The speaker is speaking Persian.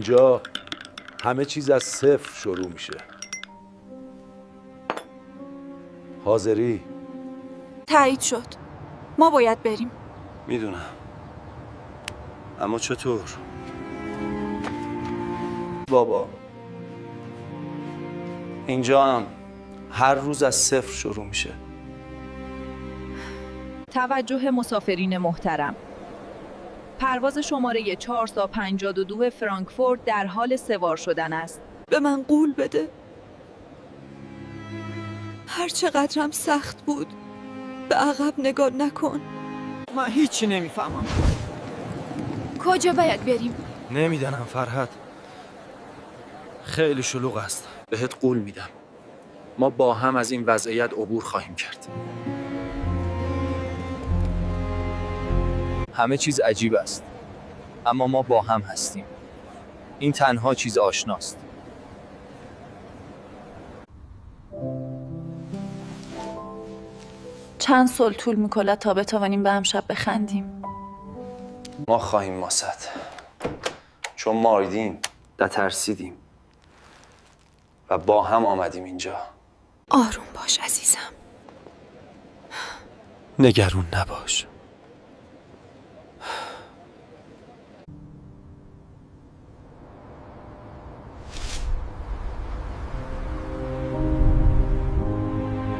اونجا همه چیز از صفر شروع میشه. حاضری؟ تایید شد. ما باید بریم. میدونم، اما چطور؟ بابا اینجا هم هر روز از صفر شروع میشه. توجه مسافرین محترم. پرواز شماره 452 فرانکفورت در حال سوار شدن است. به من قول بده. هر چقدرم سخت بود به عقب نگاه نکن. من هیچی نمیفهمم. کجا باید بریم؟ نمیدانم فرهاد. خیلی شلوغ است. بهت قول میدم ما با هم از این وضعیت عبور خواهیم کرد. همه چیز عجیب است، اما ما با هم هستیم. این تنها چیز آشناست. چند سال طول میکنه تا بتوانیم به هم شب بخندیم. ما خواهیم ماست، چون ماریدیم و ترسیدیم و با هم آمدیم اینجا. آروم باش عزیزم. نگران نباش.